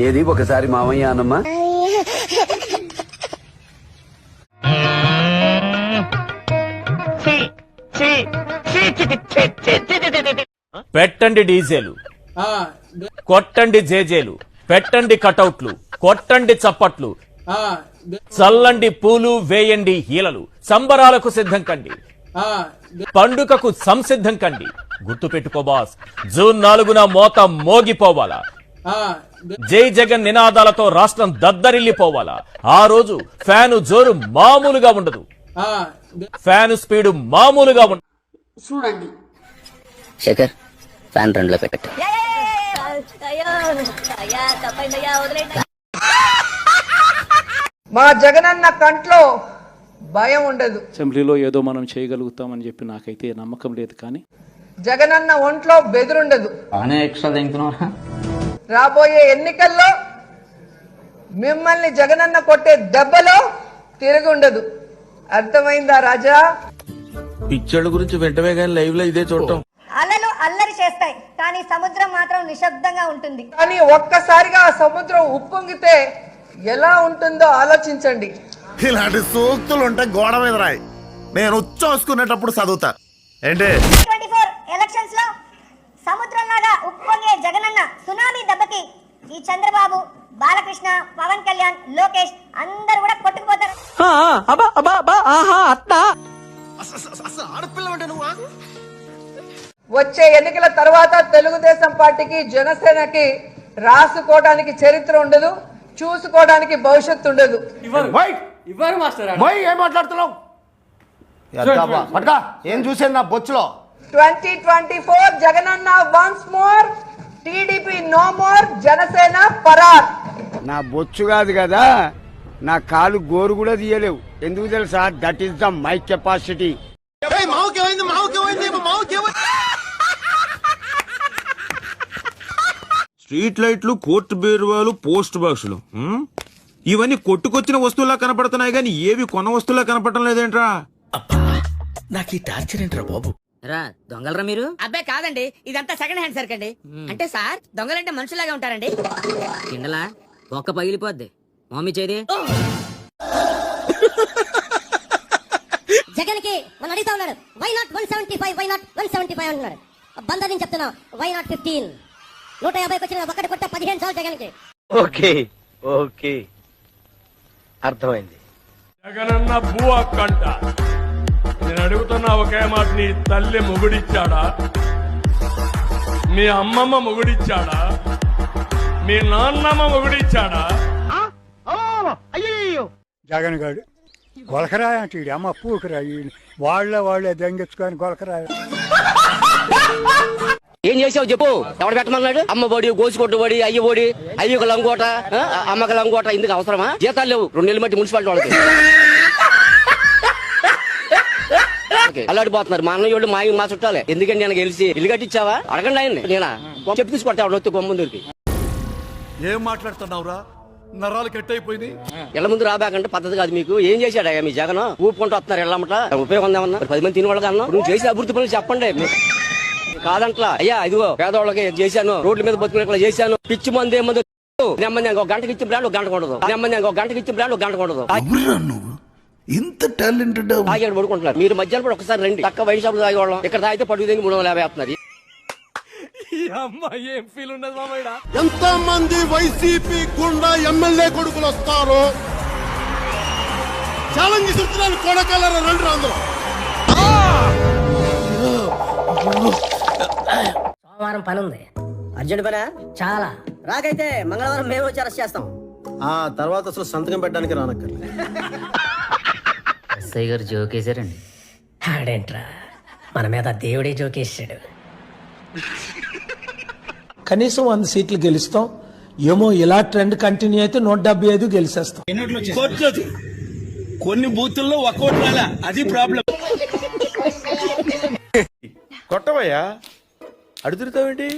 ఏది ఒకసారి మామయ్య అనమ్మా. పెట్టండి డీజేలు, కొట్టండి జేజేలు, పెట్టండి కటౌట్లు, కొట్టండి చప్పట్లు, చల్లండి పూలు, వేయండి హీలలు, సంబరాలకు సిద్ధం కండి, పండుగకు సంసిద్ధం కండి. గుర్తు పెట్టుకో బాస్, జూన్ 4న మోత మోగిపోవాలా. జై జగన్ నినాదాలతో రాష్ట్రం దద్దరిల్లిపోవాలా. ఆ రోజు ఫ్యాను జోరు మామూలుగా ఉండదు, ఫ్యాను స్పీడు మామూలుగా ఉండదు. చూడండి శేఖర్, ఫ్యాన్ 2లో పెట్టు. మా జగనన్న కంట్లో భయం ఉండదు. అసెంబ్లీలో ఏదో మనం చేయగలుగుతామని చెప్పి నాకైతే నమ్మకం లేదు. కానీ జగనన్న ఒంట్లో బెదురుండదు. ఎక్స్ట్రా తింటున్నారా? రాబోయే ఎన్నికల్లో మిమ్మల్ని జగనన్న కొట్టే దెబ్బలో తిరుగుండదు. అర్థమైందా రాజా? పిచ్చోళ్ళ గురించి వెంటనే కానీ లైవ్ లో ఇదే చూడటం. అలలు అల్లరి చేస్తాయి, కానీ సముద్రం మాత్రం నిశ్శబ్దంగా ఉంటుంది. కానీ ఒక్కసారిగా ఆ సముద్రం ఉప్పొంగితే ఎలా ఉంటుందో ఆలోచించండి. ఇలాంటి సూక్తులు ఉంటే గోడ మీద రాయి, నేను ఉచ్చోసుకునేటప్పుడు చదువుతా. ఏంటి 24 ఎలక్షన్స్ లో సముద్రం లాగా ఉప్పొంగే జగనన్న సునామీ దెబ్బకి ఈ చంద్రబాబు, బాలకృష్ణ, పవన్ కళ్యాణ్, లోకేష్ అందరూ కూడా కొట్టుకుపోతారు. వచ్చే ఎన్నికల తర్వాత తెలుగుదేశం పార్టీకి, జనసేనకి రాసుకోవడానికి చరిత్ర ఉండదు, చూసుకోవడానికి భవిష్యత్తు ఉండదు. ఏం మాట్లాడుతున్నావు? ఏం చూసేది నా బొచ్చులో? 2024 Jagananna once more, TDP no more, Janasena పరార్. నా బొచ్చు కాదు కదా, నా కాలు గోరు కూడా తీయలేవు. ఎందుకు తెలుసా? That is the my capacity. Street లైట్లు, కోర్టు బీరువాలు, పోస్ట్ బాక్సులు, ఇవన్నీ కొట్టుకొచ్చిన వస్తువులా కనపడుతున్నాయి కానీ ఏవి కొన్న వస్తువులా కనపడటం లేదేంట్రా? నాకు ఈ టార్చర్ ఏంట్రా బాబు? దొంగలరా మీరు? అబ్బాయి కాదండి, ఇదంతా సెకండ్ హ్యాండ్ సరుకు అండి. అంటే సార్, దొంగలంటే మనుషులాగా ఉంటారండి. కిండలా ఒక్క పగిలిపోద్ది. మమ్మీ చేది జగన్ కి మనం అడుగుతా ఉన్నాడు, వై నాట్ 175, వై నాట్ 175 అంటున్నాడు. బందర్ చెప్తున్నా, వై నాట్ 15? 150 వచ్చిన ఒకటి కొట్ట 15 సార్లు జగన్ కి. ఓకే ఓకే, అర్థమైంది. జగనన్న భూ అక్కంట. నేను అడుగుతున్నా ఒకే మాట, నీ తల్లి మొగుడిచ్చాడా? మీ అమ్మమ్మ మొగుడిచ్చాడా? మీ నాన్నమ్మ మొగుడిచ్చాడా? జగన్ గారు గొలకరాయ అంటే అమ్మ పూకరా, వాళ్ళే దెంగించుకొని గొలకరాయ. ఏం చేసావు చెప్పు? ఎవడు పెట్టమన్నాడు? అమ్మ బడి, గోసుకొట్టు బడి, అయ్య బడి, అయ్యకు లంగోట, అమ్మకి లంగోట. ఇందుకు అవసరమా? జీతాలు లేవు 2 నెలలు బట్టి మున్సిపాలిటీ వాళ్ళకి. అల్లాడిపోతున్నారు. మా అన్నయ్యోళ్ళు మా చుట్టాలే. ఎందుకంటే నేను గెలిచి ఇల్లు కట్టించావా? అడగండి ఆయన. నేనా చెప్పి తీసుకొట్టా నొత్తి కొమ్మందరికి. ఏం మాట్లాడుతున్నావురా? నరాలు కట్ అయిపోయింది. ఇళ్ల ముందు రాబాకంటే పద్ధతి కాదు మీకు. ఏం చేశాడా మీ జగన్? ఊపుకుంటూ వస్తున్నారు ఇళ్ళమ్మట. ఉపయోగం ఉందేమన్నా? 10 మంది తిని వాళ్ళకి అన్నా. నువ్వు చేసే అభివృద్ధి పనులు చెప్పండి. కాదంట్లా అయ్యా, ఇదిగో పేదవాళ్ళకి చేశాను, రోడ్ల మీద బతుకునే చేశాను. పిచ్చి మంది ఏమంది నెమ్మది ఒక గంటకి ఇచ్చిన బ్రాండ్ 1 గంట ఉండదు. నెమ్మది ఒక గంటకి ఇచ్చిన బ్రాండ్ 1 గంట ఉండదు. ఇంత టాలెంటెడ్ తాగాడు పడుకుంటున్నారు. మీరు మధ్యాహ్నం కూడా ఒకసారి రండి. తక్కువ వైన్ షాప్ తాగేవాళ్ళం. ఇక్కడ తాగితే పడుగు 350 అవుతున్నారు. ఎంత మంది వైసీపీ గుండా ఎమ్మెల్యే కొడుకులు వస్తారో ఛాలెంజ్ ఇస్తున్నాను. కొడకలరా రండి అందరూ. సోమవారం పని ఉంది, అర్జెంట్ పనా చాలా. రాకైతే మంగళవారం మేము వచ్చి అరెస్ట్ చేస్తాం. ఆ తర్వాత అసలు సంతకం పెట్టడానికి రానక్కర్లేదు. ఎస్ఐ గారు జోకేశారండి. ఆడేంట్రా, మన మీద దేవుడే జోకేశాడు. కనీసం 100 సీట్లు గెలుస్తాం ఏమో. ఇలా ట్రెండ్ కంటిన్యూ అయితే 175 గెలిచేస్తాం. కొన్ని బూతుల్లో ఒక్కోటి రాలే, అది ప్రాబ్లం. కొట్టవయ్యా, అడుగుతావేంటి?